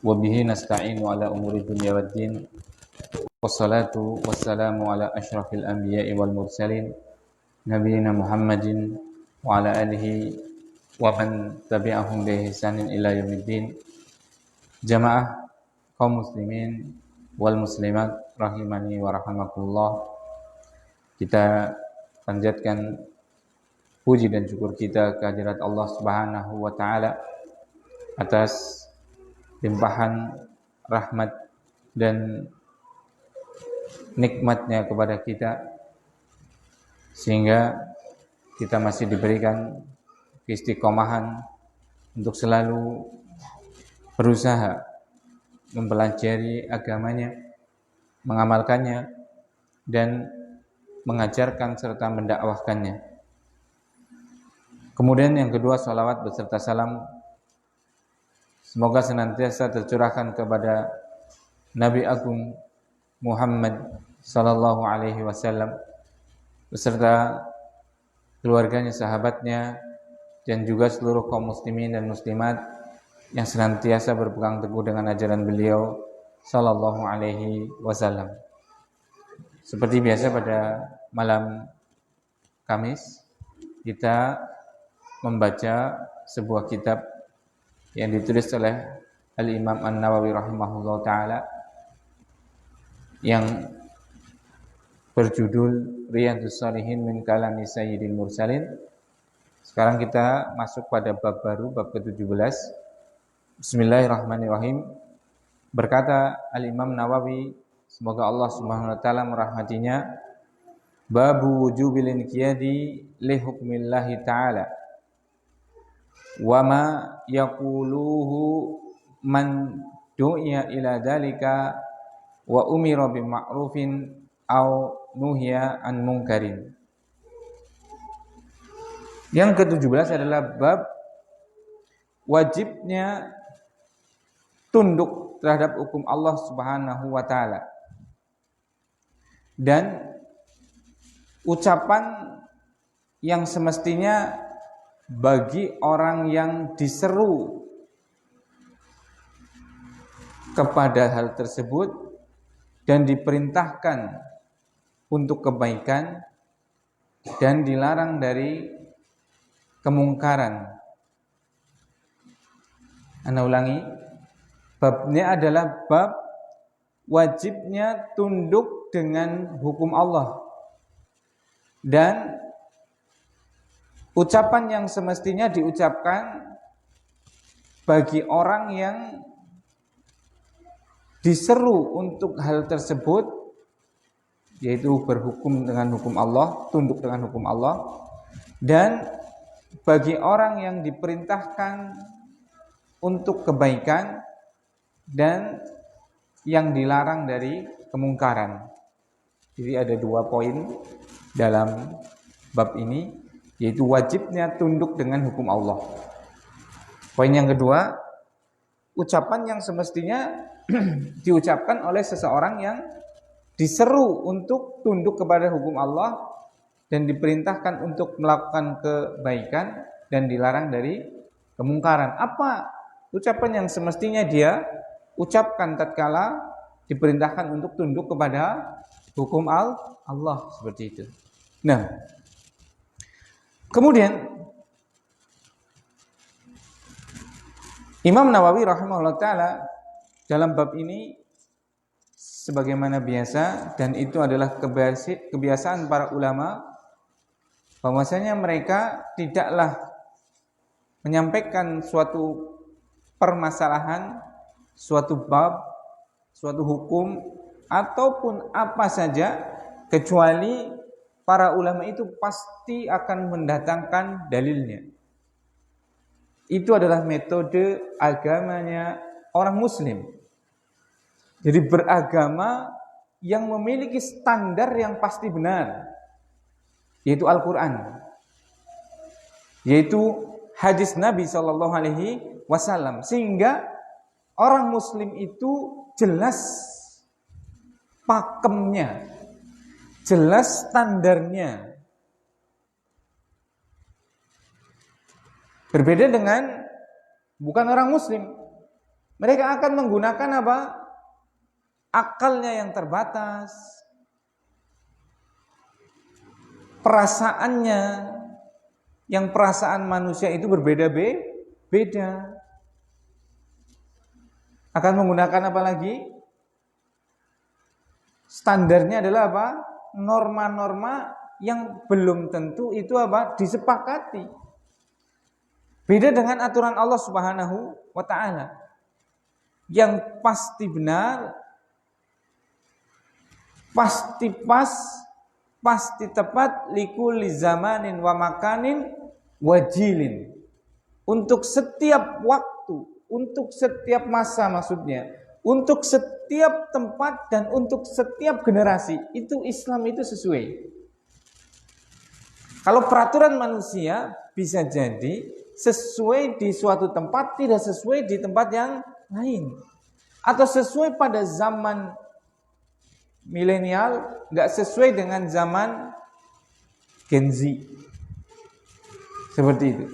Wabihi nasta'inu ala umuri dunya waddin. Wassalatu wassalamu ala ashrafil anbiya'i wal mursalin nabiyina Muhammadin wa ala alihi wa man tabi'ahum bi ihsanin ila yaumiddin. Jamaah kaum muslimin wal muslimat rahimani wa rahimakumullah. Kita panjatkan puji dan syukur kita kehadirat Allah Subhanahu wa taala atas limpahan rahmat dan nikmatnya kepada kita, sehingga kita masih diberikan istiqomahan untuk selalu berusaha mempelajari agamanya, mengamalkannya, dan mengajarkan serta mendakwahkannya. Kemudian yang kedua, salawat beserta salam semoga senantiasa tercurahkan kepada Nabi Agung Muhammad sallallahu alaihi wasallam beserta keluarganya, sahabatnya, dan juga seluruh kaum muslimin dan muslimat yang senantiasa berpegang teguh dengan ajaran beliau sallallahu alaihi wasallam. Seperti biasa pada malam Kamis kita membaca sebuah kitab yang ditulis oleh Al-Imam An-Nawawi rahimahullah ta'ala yang berjudul Riyadhus Shalihin min kalami Sayyidil Mursalin. Sekarang kita masuk pada bab baru, bab ke-17. Bismillahirrahmanirrahim. Berkata Al-Imam Nawawi, semoga Allah Subhanahu wa taala merahmatinya, babu wujubil inqiyadi li hukmillahi ta'ala wa ma yaquluhu man du'iya ila dalika wa umira bi ma'rufin au nuhiya an munkarin. Yang ke-17 adalah bab wajibnya tunduk terhadap hukum Allah Subhanahu wa taala dan ucapan yang semestinya bagi orang yang diseru kepada hal tersebut dan diperintahkan untuk kebaikan dan dilarang dari kemungkaran. Ana ulangi, babnya adalah bab wajibnya tunduk dengan hukum Allah dan ucapan yang semestinya diucapkan bagi orang yang diseru untuk hal tersebut, yaitu berhukum dengan hukum Allah, tunduk dengan hukum Allah, dan bagi orang yang diperintahkan untuk kebaikan dan yang dilarang dari kemungkaran. Jadi ada dua poin dalam bab ini, yaitu wajibnya tunduk dengan hukum Allah. Poin yang kedua, ucapan yang semestinya diucapkan oleh seseorang yang diseru untuk tunduk kepada hukum Allah dan diperintahkan untuk melakukan kebaikan dan dilarang dari kemungkaran. Apa ucapan yang semestinya dia ucapkan tatkala diperintahkan untuk tunduk kepada hukum Allah, seperti itu. Nah, kemudian Imam Nawawi rahimahullah ta'ala dalam bab ini sebagaimana biasa, dan itu adalah kebiasaan para ulama, bahwasanya mereka tidaklah menyampaikan suatu permasalahan, suatu bab, suatu hukum, ataupun apa saja, kecuali para ulama itu pasti akan mendatangkan dalilnya. Itu adalah metode agamanya orang muslim. Jadi beragama yang memiliki standar yang pasti benar, yaitu Al-Quran, yaitu hadis Nabi SAW, sehingga orang muslim itu jelas pakemnya, jelas standarnya. Berbeda dengan bukan orang muslim. Mereka akan menggunakan apa? Akalnya yang terbatas, perasaannya, yang perasaan manusia itu berbeda-beda. Akan menggunakan apa lagi? Standarnya adalah apa? Norma-norma yang belum tentu itu apa? Disepakati. Beda dengan aturan Allah Subhanahu wa taala. Yang pasti benar, pasti pas, pasti tepat, likulli zamanin wa makanin wajilin. Untuk setiap waktu, untuk setiap masa maksudnya, untuk setiap tempat dan untuk setiap generasi, itu Islam itu sesuai. Kalau peraturan manusia bisa jadi sesuai di suatu tempat, tidak sesuai di tempat yang lain. Atau sesuai pada zaman milenial, nggak sesuai dengan zaman Gen Z. Seperti itu.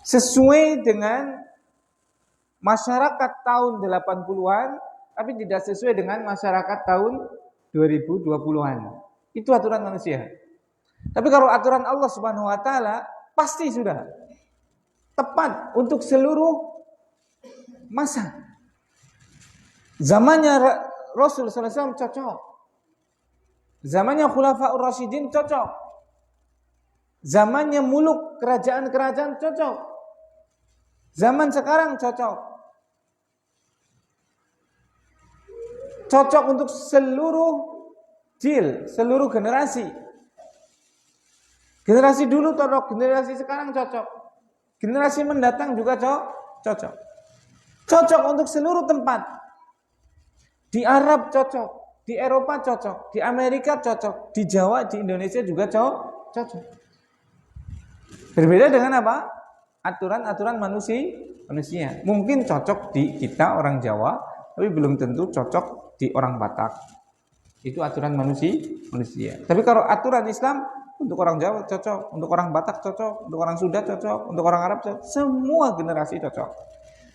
Sesuai dengan masyarakat tahun 80-an, tapi tidak sesuai dengan masyarakat tahun 2020-an. Itu aturan manusia. Tapi kalau aturan Allah Subhanahu wa taala pasti sudah tepat untuk seluruh masa. Zamannya Rasul sallallahu alaihi wasallam cocok. Zamannya Khulafaur Rasyidin cocok. Zamannya muluk kerajaan-kerajaan cocok. Zaman sekarang cocok. Cocok untuk seluruh jil, seluruh generasi. Generasi dulu cocok, generasi sekarang cocok. Generasi mendatang juga cocok. Cocok untuk seluruh tempat. Di Arab cocok, di Eropa cocok, di Amerika cocok, di Jawa, di Indonesia juga cocok. Berbeda dengan apa? Aturan-aturan manusia. Mungkin cocok di kita orang Jawa, tapi belum tentu cocok di orang Batak. Itu aturan manusia. Tapi kalau aturan Islam, untuk orang Jawa cocok, untuk orang Batak cocok, untuk orang Sunda cocok, untuk orang Arab cocok, semua generasi cocok.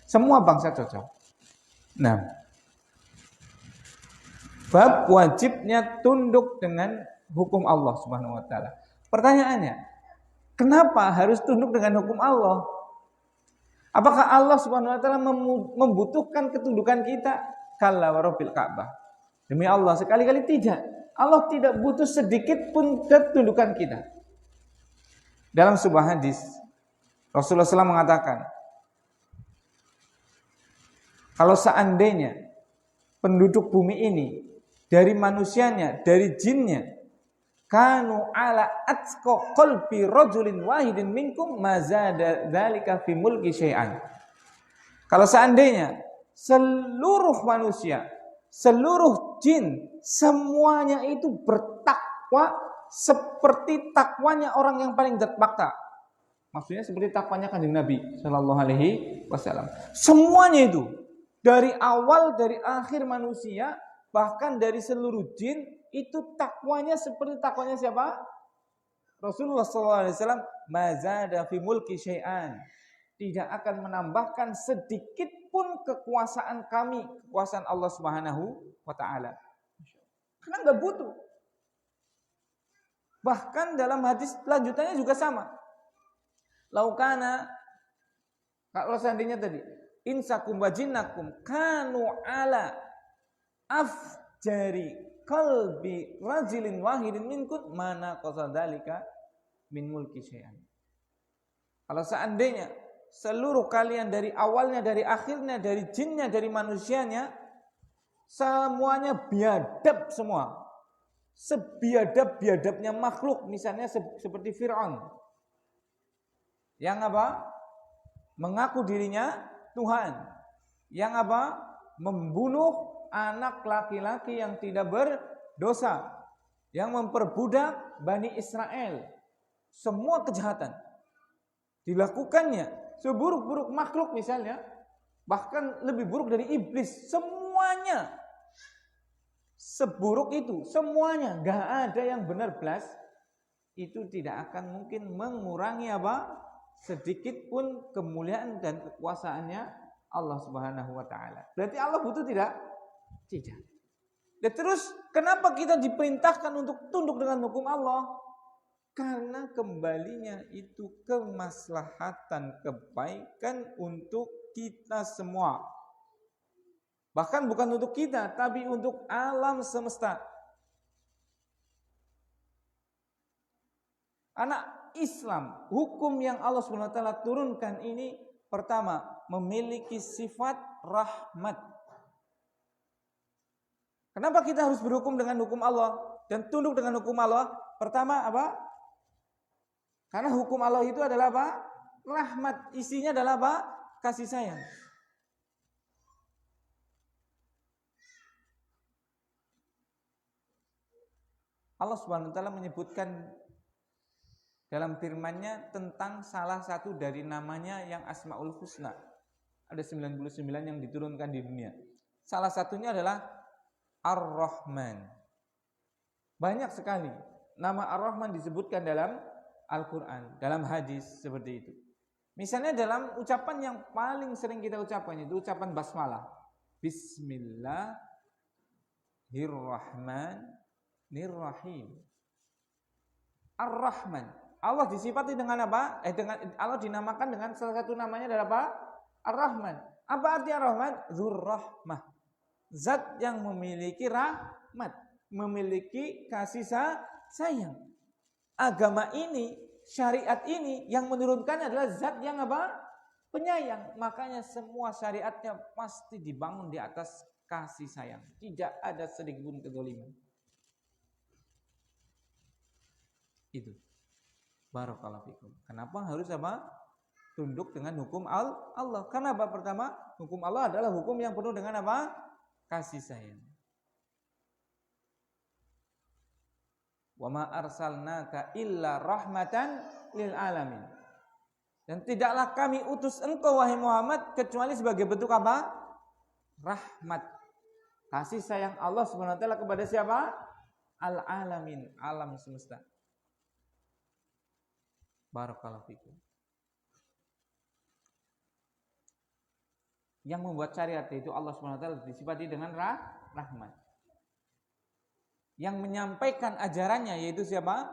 Semua bangsa cocok. Nah, bab wajibnya tunduk dengan hukum Allah Subhanahu wa taala. Pertanyaannya, kenapa harus tunduk dengan hukum Allah? Apakah Allah Subhanahu wa taala membutuhkan ketundukan kita? Kalla wa rabbil Ka'bah. Demi Allah, sekali-kali tidak. Allah tidak butuh sedikit pun ketundukan kita. Dalam sebuah hadis, Rasulullah SAW mengatakan, kalau seandainya penduduk bumi ini, dari manusianya, dari jinnya, kanu ala atqa qalbi rajulin wahidin minkum mazada dzalika fi mulki syai'an. Kalau seandainya seluruh manusia, seluruh jin, semuanya itu bertakwa seperti takwanya orang yang paling bertakwa. Maksudnya seperti takwanya Kanjeng Nabi sallallahu alaihi wasallam. Semuanya itu, dari awal, dari akhir manusia, bahkan dari seluruh jin, itu takwanya seperti takwanya siapa? Rasulullah SAW. Mazada fi mulki syai'an. Tidak akan menambahkan sedikit pun kekuasaan kami, kekuasaan Allah Subhanahu wa taala. Karena enggak butuh. Bahkan dalam hadis lanjutannya juga sama. Laukana, kalau seandainya tadi, insakum wa jinnakum kanu ala afjari qalbi rajulin wahidin minkum mana qasadalika min mulki syai'an. Kalau seandainya seluruh kalian dari awalnya, dari akhirnya, dari jinnya, dari manusianya, semuanya biadab semua. Sebiadab-biadabnya makhluk, misalnya seperti Fir'aun. Yang apa? Mengaku dirinya Tuhan. Yang apa? Membunuh anak laki-laki yang tidak berdosa. Yang memperbudak Bani Israel. Semua kejahatan dilakukannya. Seburuk-buruk makhluk misalnya, bahkan lebih buruk dari iblis, semuanya seburuk itu, semuanya, gak ada yang benar belas, itu tidak akan mungkin mengurangi apa? sedikit pun kemuliaan dan kekuasaannya Allah Subhanahu wa taala. Berarti Allah butuh tidak? Tidak. Dan terus kenapa kita diperintahkan untuk tunduk dengan hukum Allah? Karena kembalinya itu kemaslahatan, kebaikan untuk kita semua. Bahkan bukan untuk kita, tapi untuk alam semesta. Anak Islam, hukum yang Allah SWT turunkan ini pertama, memiliki sifat rahmat. Kenapa kita harus berhukum dengan hukum Allah dan tunduk dengan hukum Allah? Pertama apa? Karena hukum Allah itu adalah apa? Rahmat. Isinya adalah apa? Kasih sayang. Allah Subhanahu wa taala menyebutkan dalam firman-Nya tentang salah satu dari namanya yang Asmaul Husna. Ada 99 yang diturunkan di dunia. Salah satunya adalah Ar-Rahman. Banyak sekali nama Ar-Rahman disebutkan dalam Al-Quran, dalam hadis seperti itu. Misalnya dalam ucapan yang paling sering kita ucapkan itu ucapan basmalah. Bismillahirrahmanirrahim. Ar-Rahman. Allah disifati dengan apa? Allah dinamakan dengan salah satu namanya adalah apa? Ar-Rahman. Apa arti Ar-Rahman? Dzur-Rahmah. Zat yang memiliki rahmat, memiliki kasih sayang. Agama ini, syariat ini yang menurunkan adalah zat yang apa? Penyayang. Makanya semua syariatnya pasti dibangun di atas kasih sayang. Tidak ada sedikit pun kezaliman. Itu. Barakallahu fikum. Kenapa harus apa? Tunduk dengan hukum Allah. Kenapa? Pertama, hukum Allah adalah hukum yang penuh dengan apa? Kasih sayang. Wa ma arsalnaka illa rahmatan lil alamin. Dan tidaklah kami utus engkau wahai Muhammad kecuali sebagai bentuk apa? Rahmat. Kasih sayang Allah Subhanahu wa taala kepada siapa? Al alamin, alam semesta. Barakallahu fikum. Yang membuat syariat itu Allah Subhanahu wa taala disifati dengan rahmat. Yang menyampaikan ajarannya yaitu siapa?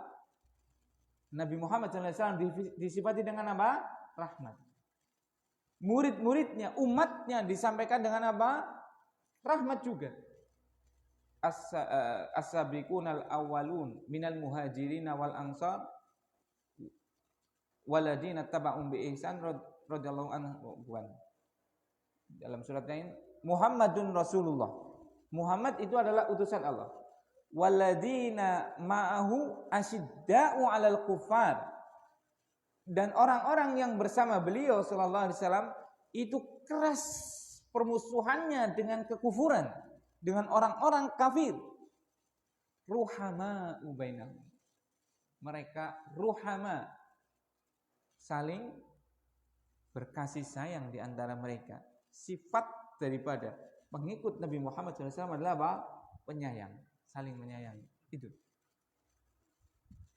Nabi Muhammad SAW disifati dengan apa? Rahmat. Murid-muridnya, umatnya disampaikan dengan apa? Rahmat juga. As-sabiqunal awwalun minal muhajirin wal ansar waladina taba'um bi ihsan radhiyallahu anhu. Dalam surat lain, Muhammadun Rasulullah. Muhammad itu adalah utusan Allah. Waladina ma'ahu asyidda'u 'alal kuffar. Dan orang-orang yang bersama beliau sallallahu alaihi wasallam itu keras permusuhannya dengan kekufuran, dengan orang-orang kafir. Ruhama bainahum. Mereka ruhama, saling berkasih sayang di antara mereka. Sifat daripada pengikut Nabi Muhammad SAW adalah apa? Penyayang, saling menyayangi. Itu.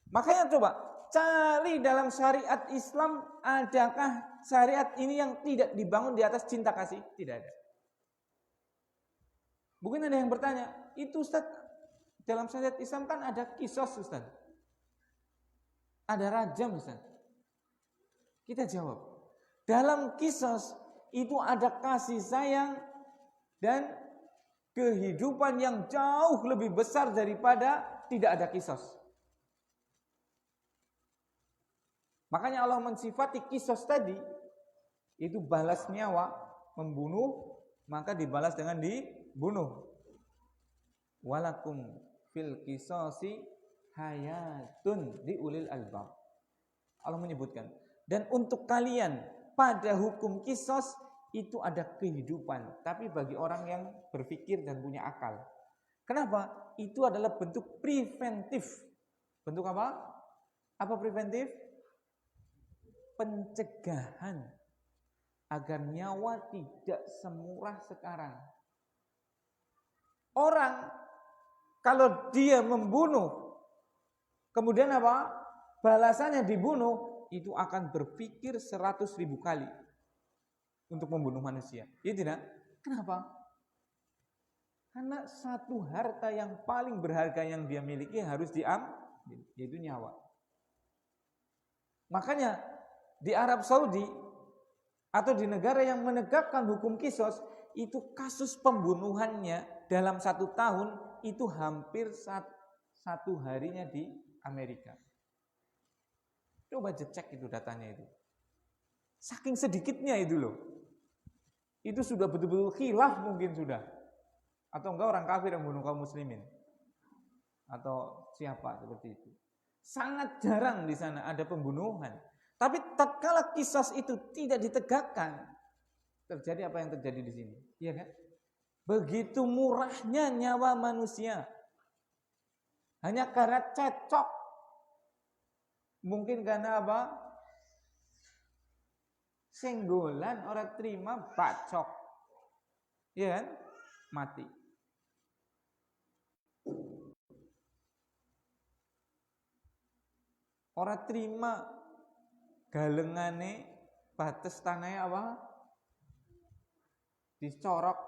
Makanya coba cari dalam syariat Islam, adakah syariat ini yang tidak dibangun di atas cinta kasih? Tidak ada. Mungkin ada yang bertanya, itu Ustaz, dalam syariat Islam kan ada kisos Ustaz, ada rajam Ustaz. Kita jawab, dalam kisos itu ada kasih sayang dan kehidupan yang jauh lebih besar daripada tidak ada kisos. Makanya Allah mensifati kisos tadi, itu balas nyawa, membunuh, maka dibalas dengan dibunuh. Walakum fil qisasi hayatun di ulil albab. Allah menyebutkan, dan untuk kalian pada hukum kisos itu ada kehidupan, tapi bagi orang yang berpikir dan punya akal. Kenapa? Itu adalah bentuk preventif. Bentuk apa? Apa preventif? Pencegahan agar nyawa tidak semurah sekarang. Orang kalau dia membunuh, kemudian apa? Balasannya dibunuh, itu akan berpikir 100.000 kali untuk membunuh manusia. Ya tidak? Kenapa? Karena satu harta yang paling berharga yang dia miliki harus diambil, yaitu nyawa. Makanya di Arab Saudi atau di negara yang menegakkan hukum qisas, itu kasus pembunuhannya dalam 1 tahun itu hampir satu harinya di Amerika. Coba cek itu datanya itu. Saking sedikitnya itu loh. Itu sudah betul-betul khilaf mungkin sudah. Atau enggak orang kafir yang bunuh kaum muslimin. Atau siapa seperti itu. Sangat jarang di sana ada pembunuhan. Tapi tatkala qisas itu tidak ditegakkan, terjadi apa yang terjadi di sini? Iya kan? Begitu murahnya nyawa manusia. Hanya karena cecok. Mungkin karena apa? Senggolan orang terima bacok. Iya kan? Mati. Orang terima galengane batas tanahnya apa? Dicorok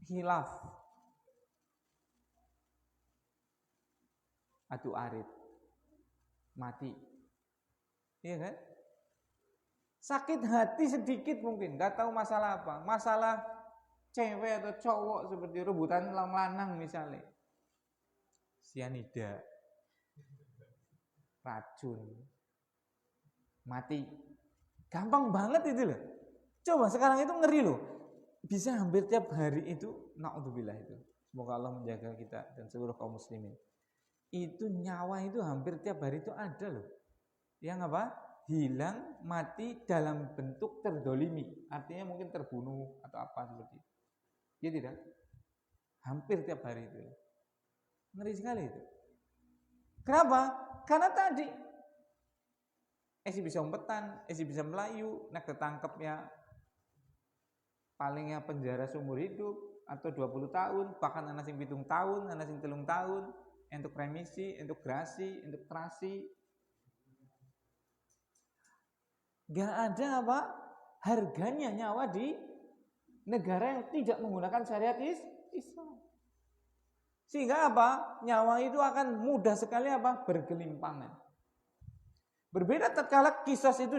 hilaf. Adu arit. Mati. Iya kan? Sakit hati sedikit mungkin, gak tahu masalah apa. Masalah cewek atau cowok seperti rebutan lanang misalnya. Sianida. Racun. Mati. Gampang banget itu loh. Coba sekarang itu ngeri loh. Bisa hampir tiap hari itu, naudzubillah itu. Semoga Allah menjaga kita dan seluruh kaum muslimin. Itu nyawa itu hampir tiap hari itu ada loh. Yang apa? Hilang, mati dalam bentuk terdolimi. Artinya mungkin terbunuh atau apa seperti itu. Ya tidak? Hampir tiap hari itu. Ngeri sekali itu. Kenapa? Karena tadi bisa umpetan, bisa melayu, nak ketangkep ya palingnya penjara seumur hidup atau 20 tahun, bahkan anak sing 7 tahun, anak sing 3 tahun, untuk remisi, untuk grasi, untuk terasi. Gak ada apa harganya nyawa di negara yang tidak menggunakan syariat Islam. Sehingga apa? Nyawa itu akan mudah sekali apa? Bergelimpangan. Berbeda tatkala qisas itu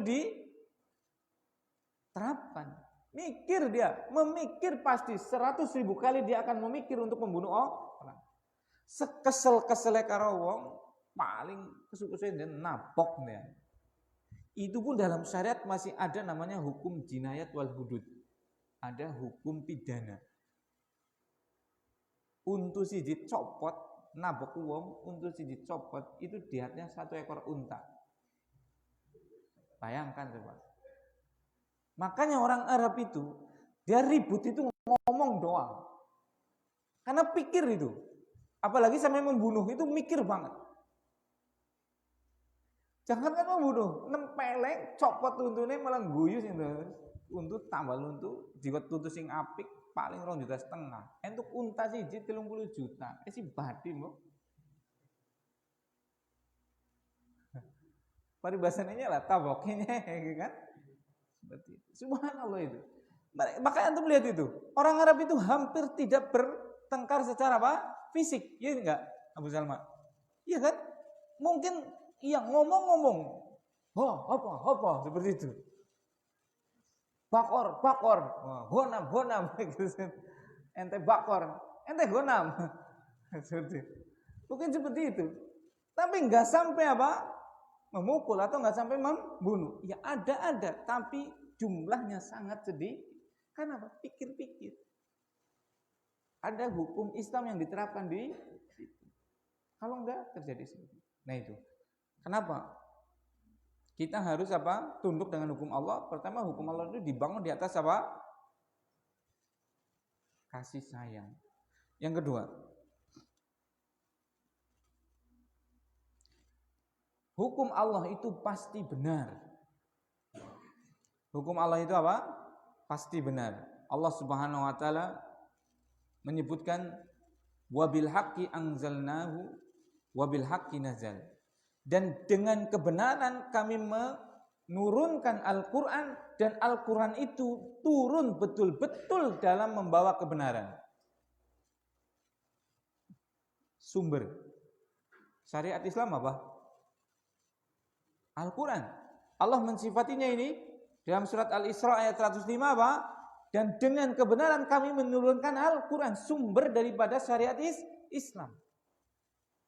diterapkan. Mikir dia, memikir pasti 100.000 kali dia akan memikir untuk membunuh orang. Sekesel-keselnya karo wong paling kesuk-kesuk dan nabok nih. Itu pun dalam syariat masih ada namanya hukum jinayat wal hudud. Ada hukum pidana. Untuk si dicopot, nabok wong, untuk si dicopot itu diatnya 1 ekor unta. Bayangkan coba. Makanya orang Arab itu dia ribut itu ngomong doang. Karena pikir itu. Apalagi sampai membunuh itu mikir banget. Jangan kan membunuh, nempeleng, copot tuntune malah guyu sing untuk tambah untuk jiwat tuntut sing apik paling 2,5 juta. Entuk unta siji 30 juta. Si badi mbok. Paribasannya lah taboknya kan. Seperti itu. Subhanallah itu. Makanya antum lihat itu. Orang Arab itu hampir tidak bertengkar secara apa? Fisik. Iya enggak, Abu Salma? Iya kan? Mungkin iya ngomong-ngomong. Apa seperti itu. Bakor. Honam. Ente bakor. Ente honam. Seperti itu. Mungkin seperti itu. Tapi enggak sampai apa? Memukul atau enggak sampai membunuh. Ya ada, tapi jumlahnya sangat sedikit. Kenapa? Pikir-pikir. Ada hukum Islam yang diterapkan di situ. Kalau enggak terjadi seperti itu. Nah itu. Kenapa? Kita harus apa? Tunduk dengan hukum Allah. Pertama, hukum Allah itu dibangun di atas apa? Kasih sayang. Yang kedua, hukum Allah itu pasti benar. Hukum Allah itu apa? Pasti benar. Allah Subhanahu wa taala menyebutkan wabil haqqi anzalnahu wabil haqqi nazal. Dan dengan kebenaran kami menurunkan Al-Quran, dan Al-Quran itu turun betul-betul dalam membawa kebenaran. Sumber syariat Islam apa? Al-Quran. Allah mensifatinya ini dalam surat Al-Isra ayat 105 apa? Dan dengan kebenaran kami menurunkan Al-Quran, sumber daripada syariat Islam.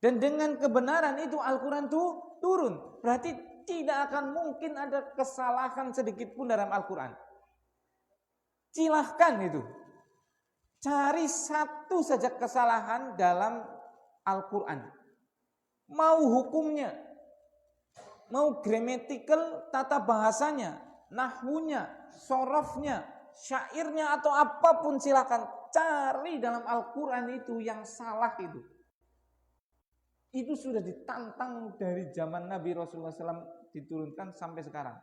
Dan dengan kebenaran itu Al-Quran itu turun. Berarti tidak akan mungkin ada kesalahan sedikit pun dalam Al-Quran. Silahkan itu. Cari satu saja kesalahan dalam Al-Quran. Mau hukumnya, mau grammatical tata bahasanya, nahwunya, sorofnya, syairnya atau apapun silakan. Cari dalam Al-Quran itu yang salah itu. Itu sudah ditantang dari zaman Nabi Rasulullah SAW diturunkan sampai sekarang.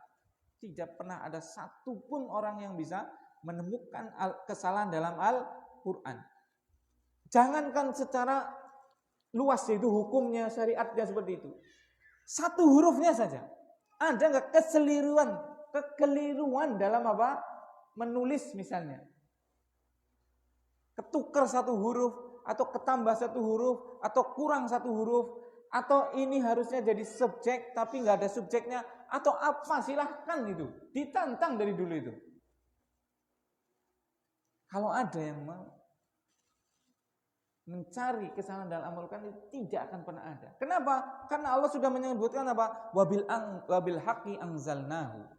Tidak pernah ada satupun orang yang bisa menemukan kesalahan dalam Al-Quran. Jangankan secara luas itu hukumnya, syariatnya seperti itu. Satu hurufnya saja. Ada nggak kekeliruan dalam apa? Menulis misalnya. Ketukar satu huruf, atau ketambah satu huruf, atau kurang satu huruf, atau ini harusnya jadi subjek tapi nggak ada subjeknya, atau apa, silahkan itu. Ditantang dari dulu itu. Kalau ada yang mencari kesalahan dalam Al-Quran itu tidak akan pernah ada. Kenapa? Karena Allah sudah menyebutkan apa? Wabil haqqi anzalnahu.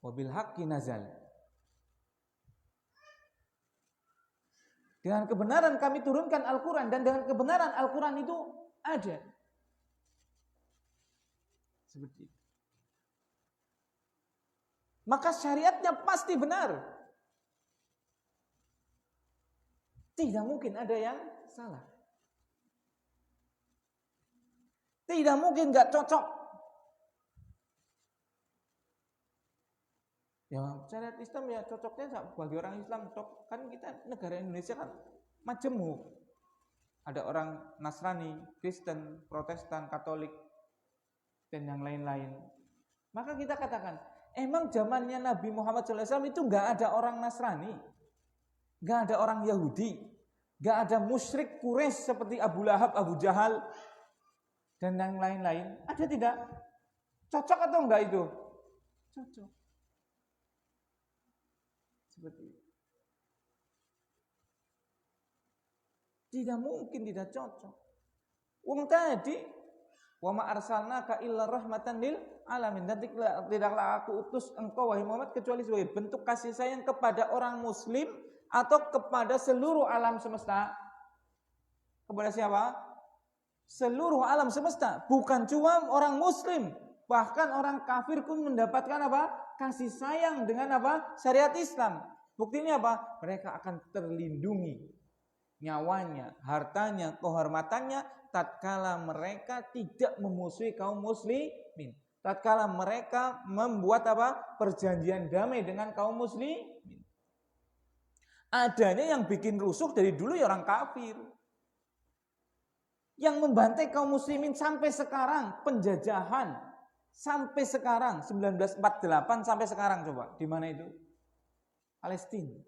Wabil haqqi nazal. Dengan kebenaran kami turunkan Al-Quran, dan dengan kebenaran Al-Quran itu ada. Seperti itu. Maka syariatnya pasti benar. Tidak mungkin ada yang salah. Tidak mungkin gak cocok. Ya syariat Islam ya cocoknya bagi orang Islam. Kan kita negara Indonesia kan majemuk. Ada orang Nasrani, Kristen, Protestan, Katolik, dan yang lain-lain. Maka kita katakan, emang zamannya Nabi Muhammad SAW itu gak ada orang Nasrani, gak ada orang Yahudi, gak ada musyrik Quraisy seperti Abu Lahab, Abu Jahal, dan yang lain-lain. Ada tidak? Cocok atau enggak itu? Cocok. Seperti itu. Tidak mungkin tidak cocok. Wong tadi, wa ma arsalnaka illa rahmatan lil alamin. Dan tidaklah aku utus engkau wahai Muhammad kecuali sebagai bentuk kasih sayang kepada orang muslim atau kepada seluruh alam semesta. Kepada siapa? Seluruh alam semesta, bukan cuma orang muslim, bahkan orang kafir pun mendapatkan apa? Kasih sayang dengan apa? Syariat Islam. Buktinya apa? Mereka akan terlindungi nyawanya, hartanya, kehormatannya tatkala mereka tidak memusuhi kaum muslimin. Tatkala mereka membuat apa? Perjanjian damai dengan kaum muslimin. Adanya yang bikin rusuh dari dulu ya orang kafir. Yang membantai kaum muslimin sampai sekarang, penjajahan sampai sekarang 1948 sampai sekarang, coba di mana itu? Palestina.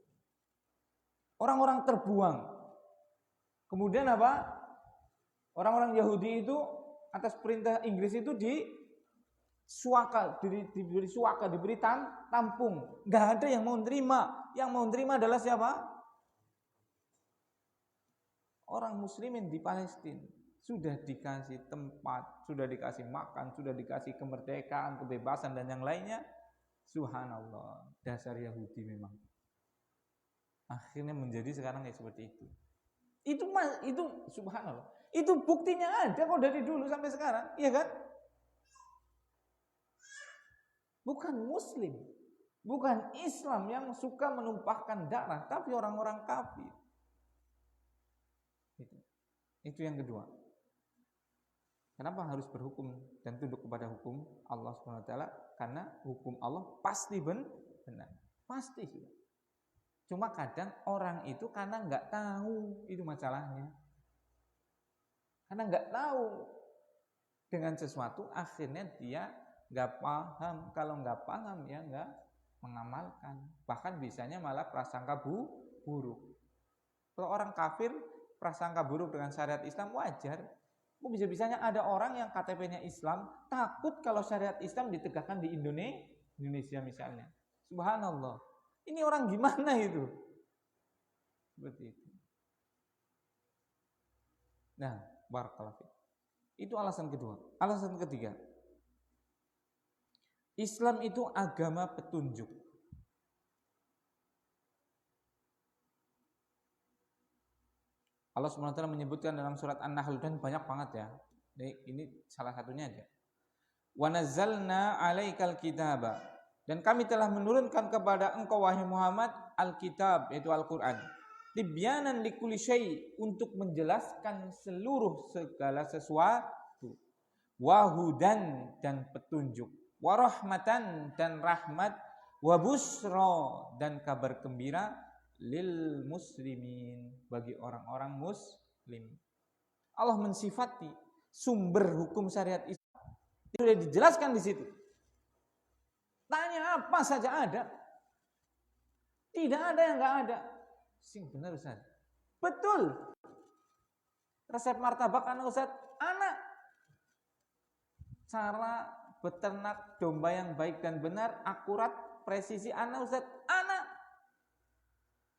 Orang-orang terbuang. Kemudian apa? Orang-orang Yahudi itu atas perintah Inggris itu diberi suaka, diberi tampung. Gak ada yang mau terima. Yang mau terima adalah siapa? Orang muslimin di Palestina. Sudah dikasih tempat, sudah dikasih makan, sudah dikasih kemerdekaan, kebebasan dan yang lainnya. Subhanallah, dasar Yahudi memang. Akhirnya menjadi sekarang kayak seperti itu. Itu subhanallah. Itu buktinya ada kok dari dulu sampai sekarang, iya kan? Bukan muslim, bukan Islam yang suka menumpahkan darah, tapi orang-orang kafir. Itu yang kedua. Kenapa harus berhukum dan tunduk kepada hukum Allah SWT? Karena hukum Allah pasti benar. Pasti sudah. Cuma kadang orang itu karena nggak tahu, itu masalahnya. Karena nggak tahu. dengan sesuatu, akhirnya dia nggak paham. Kalau nggak paham ya nggak mengamalkan. Bahkan bisanya malah prasangka buruk. Kalau orang kafir prasangka buruk dengan syariat Islam wajar. Kok bisa-bisanya ada orang yang KTP-nya Islam takut kalau syariat Islam ditegakkan di Indonesia misalnya. Subhanallah. Ini orang gimana itu? Seperti itu. Nah, barakallahu fiik. Itu alasan kedua. Alasan ketiga, Islam itu agama petunjuk. Allah SWT menyebutkan dalam surat An-Nahl, dan banyak banget ya. Ini salah satunya aja. Wa nazzalna 'alaikal kitaba, dan kami telah menurunkan kepada engkau wahai Muhammad Alkitab, yaitu Al-Qur'an. Tibyanan likulli syai', untuk menjelaskan seluruh segala sesuatu. Wa hudan, dan petunjuk. Wa rahmatan, dan rahmat. Wa busra, dan kabar gembira. Lil muslimin, bagi orang-orang muslim. Allah mensifati sumber hukum syariat Islam. Itu sudah dijelaskan di situ. Tanya apa saja ada. Tidak ada yang enggak ada. Sing benar Ustaz. Betul. Resep martabak anak Ustaz, anak. Cara beternak domba yang baik dan benar, akurat, presisi anak Ustaz, anak.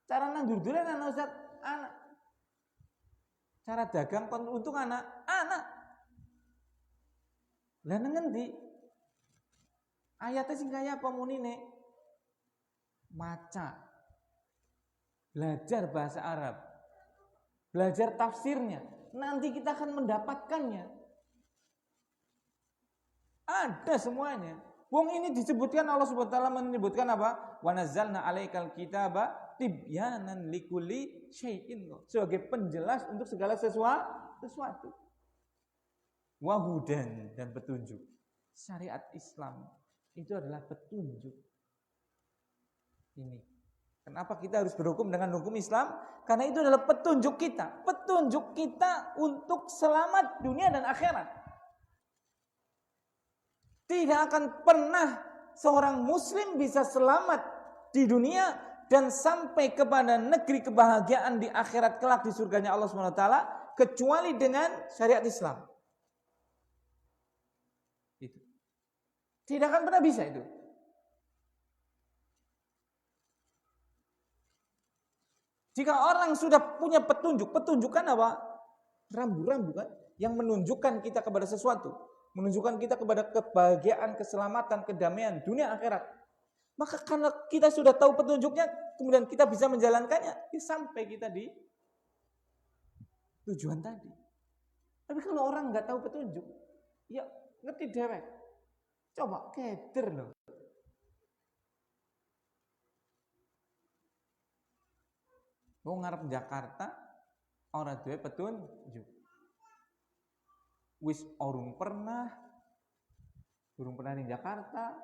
Cara nandur durian anak Ustaz, anak. Cara dagang kon untung anak. Lah ngendi? Ayatnya sing kaya apa munine? Maca. Belajar bahasa Arab. Belajar tafsirnya. Nanti kita akan mendapatkannya. Ada semuanya. Wong ini disebutkan Allah Subhanahu wa taala menyebutkan apa? Wa nazzalna 'alaikal kitaba tibyanan likulli syai'in, sebagai penjelas untuk segala sesuatu. Wa hudan, dan petunjuk. Syariat Islam itu adalah petunjuk. Ini. Kenapa kita harus berhukum dengan hukum Islam? Karena itu adalah petunjuk kita. Petunjuk kita untuk selamat dunia dan akhirat. Tidak akan pernah seorang muslim bisa selamat di dunia dan sampai kepada negeri kebahagiaan di akhirat kelak di surganya Allah SWT kecuali dengan syariat Islam. Itu. Tidak akan pernah bisa itu. Jika orang sudah punya petunjuk, petunjukkan apa? Rambu-rambu kan yang menunjukkan kita kepada sesuatu. Menunjukkan kita kepada kebahagiaan, keselamatan, kedamaian dunia akhirat. Maka karena kita sudah tahu petunjuknya, kemudian kita bisa menjalankannya, sampai kita di tujuan tadi. Tapi kalau orang nggak tahu petunjuk, ya ngerti dewek. Coba keder loh. Wong ngarep Jakarta, ora duwe petunjuk. Wis urung pernah di Jakarta,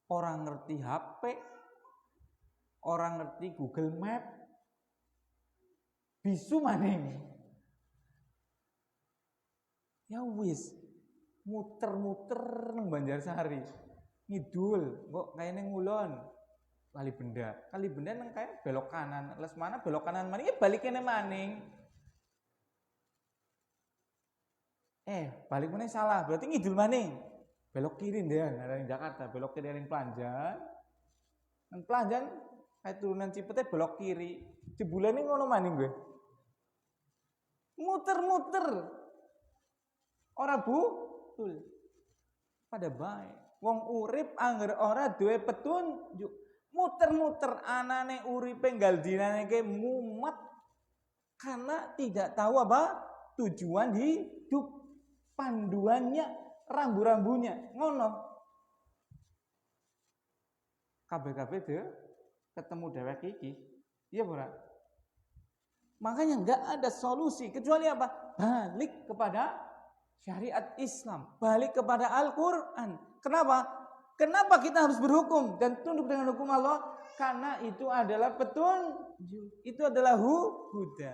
orang ngerti HP, orang ngerti Google Map, bisu maning. Ya wis, muter-muter nang Banjarsari, ngidul, kok kayaknya ngulon, kali benda nang kayak belok kanan, les mana belok kanan maning, ya balik kene maning. Balik mana salah, berarti ngidul maning. Belok kiri deh, dari Jakarta, belok kiri dari Pelanjan. Dan Pelanjan, kayak turunan Cipete belok kiri. Jebulane ngono maning gue. Muter-muter. Ora betul. Pada baik. Wong urip angger ora duwe petunjuk. Muter-muter anane uripe nggal dinane ke mumet. Karena tidak tahu apa tujuan hidup. Panduannya, rambu-rambunya, ngono. Kabeh-kabeh deh ketemu dewek iki. Iya, Bro. Makanya enggak ada solusi kecuali apa? Balik kepada syariat Islam, balik kepada Al-Qur'an. Kenapa? Kenapa kita harus berhukum dan tunduk dengan hukum Allah? Karena itu adalah petunjuk. Itu adalah huda.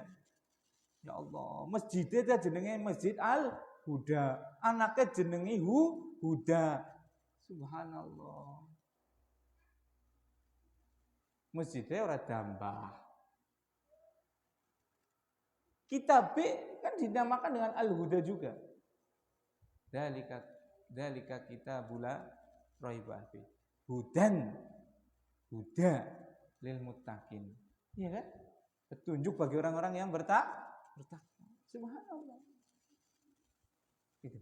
Ya Allah, masjidnya jenenge Masjid Al-Huda. Huda. Anaknya jenengi Huda. Subhanallah. Masjidnya ora dambah. Kitab B kan dinamakan dengan Al-Huda juga. Dalika kitabula raibah fi. Huda lil muttaqin. Iya kan? Petunjuk bagi orang-orang yang bertakwa. Subhanallah. Itu.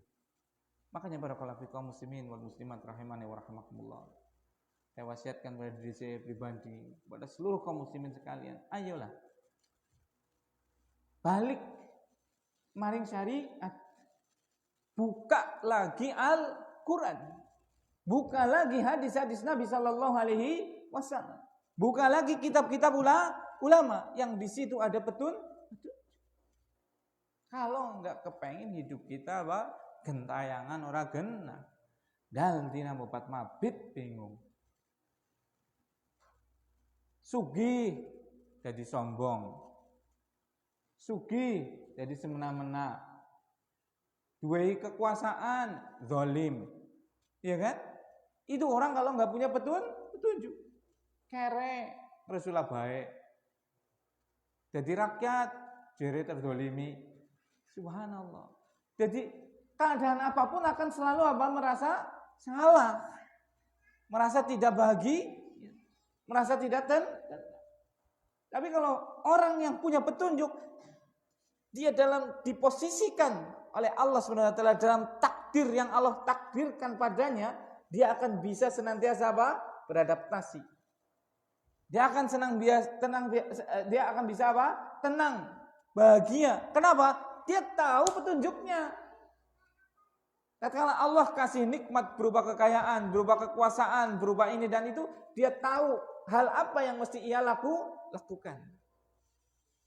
Makanya barakallahu fi kaum muslimin wal muslimat rahimani wa rahimakumullah. Saya wasiatkan pada diri saya pribadi, pada seluruh kaum muslimin sekalian, ayolah balik maring syariat. Buka lagi Al-Quran. Buka lagi hadis-hadis Nabi Sallallahu Alaihi Wasallam. Buka lagi kitab-kitab ulama yang di situ ada petunjuk. Kalau enggak kepengen hidup kita gentayangan ora genah. Dal dina bopat mabit bingung. Sugih jadi sombong. Sugih jadi semena-mena. Duwe kekuasaan zalim. Iya kan? Itu orang kalau enggak punya petunjuk. Kere Rasulullah baik. Jadi rakyat jere terzalimi. Subhanallah. Jadi keadaan apapun akan selalu merasa salah. Merasa tidak bahagia, merasa tidak Tapi kalau orang yang punya petunjuk, dia diposisikan oleh Allah Subhanahu wa taala dalam takdir yang Allah takdirkan padanya, dia akan bisa senantiasa beradaptasi. Dia akan dia akan bisa tenang, bahagia. Kenapa? Dia tahu petunjuknya. Tatkala Allah kasih nikmat berupa kekayaan, berupa kekuasaan, berupa ini dan itu, dia tahu hal apa yang mesti ia lakukan.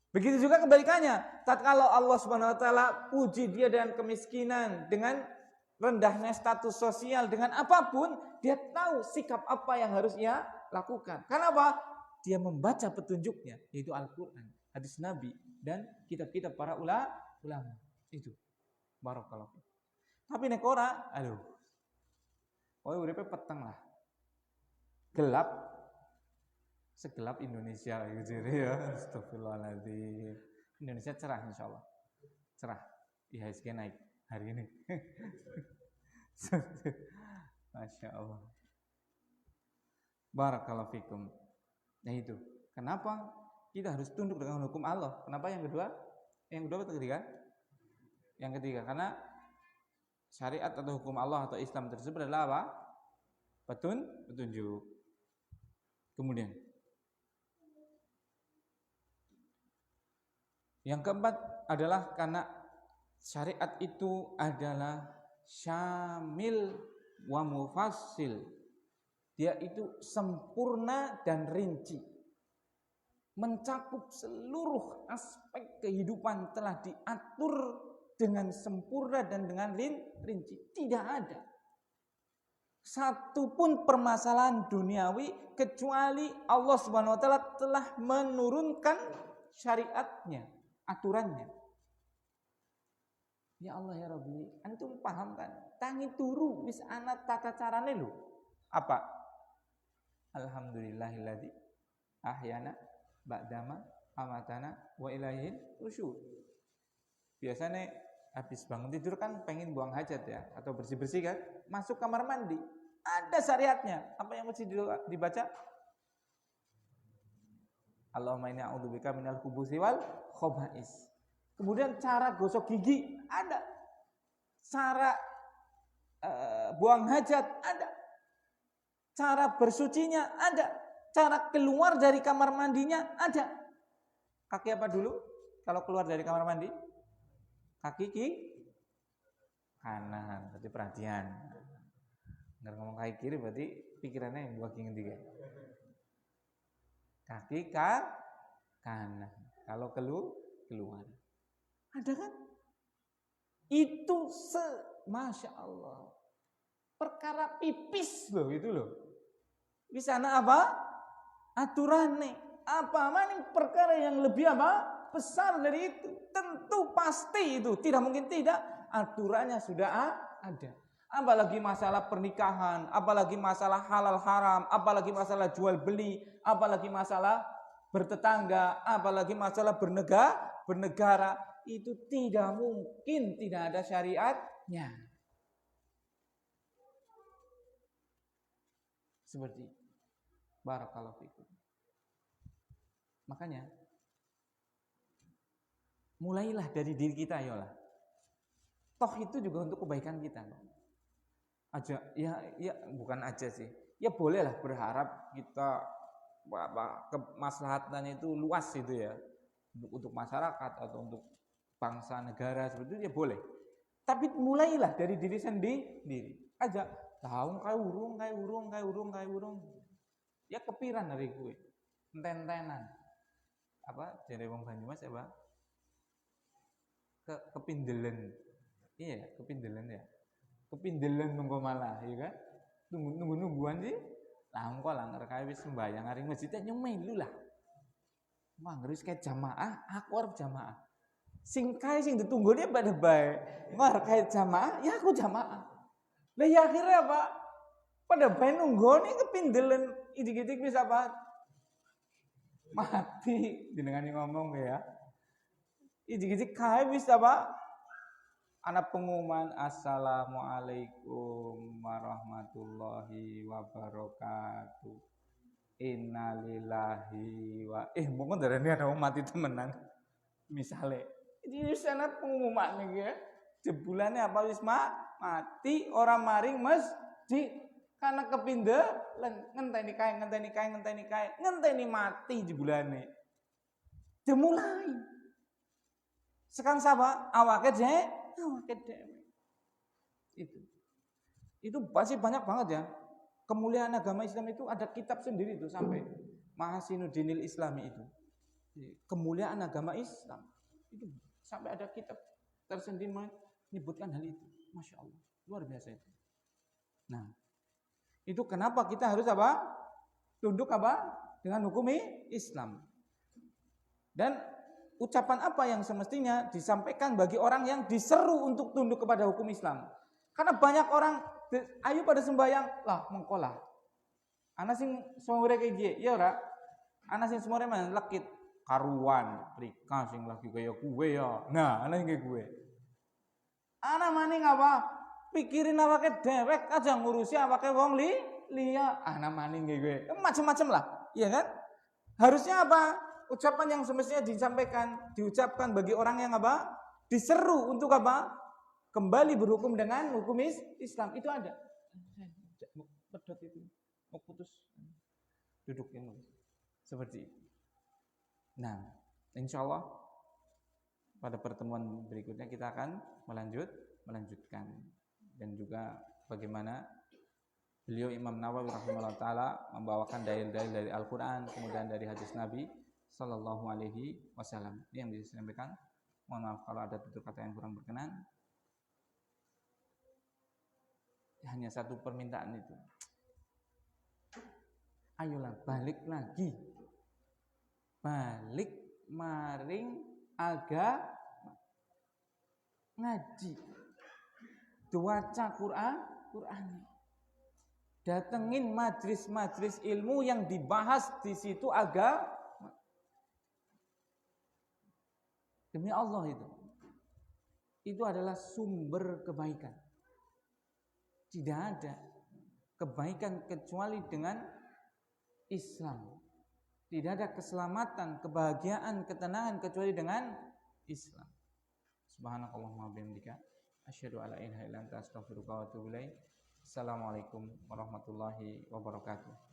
Begitu juga kebalikannya. Tatkala Allah Subhanahu wa taala puji dia dengan kemiskinan, dengan rendahnya status sosial, dengan apapun, dia tahu sikap apa yang harus ia lakukan. Kenapa? Dia membaca petunjuknya, yaitu Al-Qur'an, hadis Nabi dan kitab-kitab para ulama. Itu. Barakallahu. Tapi nek ora, aduh. Uripe peteng lah. Gelap. Segelap Indonesia gitu ya. Astagfirullahaladzim. Indonesia cerah insyaallah. Cerah. IHSG naik hari ini. Masya Allah. Barakallahu fikum. Nah itu. Kenapa kita harus tunduk dengan hukum Allah? Kenapa yang kedua? Yang kedua atau ketiga? Yang ketiga, karena syariat atau hukum Allah atau Islam tersebut adalah apa? Petunjuk. Kemudian yang keempat adalah karena syariat itu adalah syamil wa mufassil. Dia itu sempurna dan rinci. Mencakup seluruh aspek kehidupan, telah diatur dengan sempurna dan dengan rinci. Tidak ada satu pun permasalahan duniawi kecuali Allah Subhanahu wa taala telah menurunkan syariatnya, aturannya. Ya Allah ya Rabbi, antum paham kan? Tangi turu wis ana tata carane lho. Apa? Alhamdulillahilladzi ahyana ba'dama amatana wa ilaihil nusyur. Biasanya habis bangun tidur kan pengen buang hajat ya, atau bersih-bersih kan, masuk kamar mandi. Ada syariatnya. Apa yang mesti dibaca? Allahumma inni a'udzubika minal khubuthi wal khaba'is. Kemudian cara gosok gigi ada. Cara buang hajat ada. Cara bersucinya ada. Cara keluar dari kamar mandinya ada. Kaki apa dulu? Kalau keluar dari kamar mandi? Kaki kanan, berarti perhatian. Nggak ngomong kaki kiri berarti pikirannya yang dua kaki ketiga. Kaki kanan. Kalau keluar. Ada kan? Itu Masya Allah. Perkara pipis loh itu loh. Di sana apa? Aturannya. Apa maning perkara yang lebih apa? Besar dari itu. Tentu pasti itu. Tidak mungkin tidak. aturannya sudah ada. Apalagi masalah pernikahan, apalagi masalah halal haram, apalagi masalah jual beli, apalagi masalah bertetangga, apalagi masalah bernegara, itu tidak mungkin tidak ada syariatnya. Seperti barakallahu fikum. Makanya mulailah dari diri kita, yolah. Toh itu juga untuk kebaikan kita. Aja ya bukan aja sih. Ya bolehlah berharap kita kemaslahatannya itu luas itu ya. Untuk masyarakat atau untuk bangsa negara seperti itu ya boleh. Tapi mulailah dari diri sendiri. Aja tahu kayak urung. Ya kepiran dari gue. Enten-entenan. Apa dari wong Banyumas apa? Kepindelen. Iya, kepindelen ya. Kepindelen nunggu malah, ya kan? Nungguan sih. Lah engko lah ngerkae wis sembahyang hari masjid nyemelu lah. Wah, ngurus kayak jamaah, aku arep jamaah. Sing kae sing ditunggune pada bae. Mar kayak jamaah, ya aku jamaah. Lah ya akhirnya apa? Pada bae nunggone kepindelen, idik-idik wis apa? Mati jenengan ngomong ya. Idik-idik kae wis apa? Anak pengumuman Assalamualaikum warahmatullahi wabarakatuh. Innalillahi wa mungkin darane ada mati temenan. Misale ini sana pengumuman nih ya. Jebulannya apa wis mati orang maring masjid karena ngenteni kae mati jebulane. Dimulai. Sekarang siapa? Awake dhewe. Itu pasti banyak banget ya. Kemuliaan agama Islam itu ada kitab sendiri itu sampai Mahasinuddinil Islami itu. Kemuliaan agama Islam itu sampai ada kitab tersendiri menyebutkan hal itu. Masya Allah, luar biasa itu. Nah, itu kenapa kita harus apa? Tunduk apa? Dengan hukum Islam. Dan ucapan apa yang semestinya disampaikan bagi orang yang diseru untuk tunduk kepada hukum Islam? Karena banyak orang ayo pada sembahyang lah mengkolah. Ana sing semore kayak gini, ya ora? Ana sing semore man lekit karuan, prika sing lagi kaya gue ya. Nah, ana sing kayak gue. Ana maning apa? Pikirin awake dewek aja ngurusi awake wong liya. Ana maning kayak gue. Macam-macam lah, iya kan? Harusnya apa? Ucapan yang semestinya diucapkan bagi orang yang apa? Diseru untuk apa? Kembali berhukum dengan hukum Islam. Itu ada. Pedot itu. Mau putus. Duduk yang seperti itu. Nah, insya Allah pada pertemuan berikutnya kita akan melanjutkan. Dan juga bagaimana beliau Imam Nawawi rahimahullah ta'ala membawakan dalil-dalil dari Al-Quran, kemudian dari hadis Nabi Sallallahu alaihi wasallam. Ini yang bisa saya sampaikan. Mohon maaf kalau ada tutur kata yang kurang berkenan. Hanya satu permintaan itu. Ayolah balik lagi. Balik maring agama. Ngaji. Baca Quran. Datengin majlis-majlis ilmu yang dibahas di situ agama. Demi Allah itu adalah sumber kebaikan. Tidak ada kebaikan kecuali dengan Islam. Tidak ada keselamatan, kebahagiaan, ketenangan kecuali dengan Islam. Subhanakallahumma wa bihamdika asyhadu an la ilaha illa anta astaghfiruka wa atubu ilaik. Assalamualaikum warahmatullahi wabarakatuh.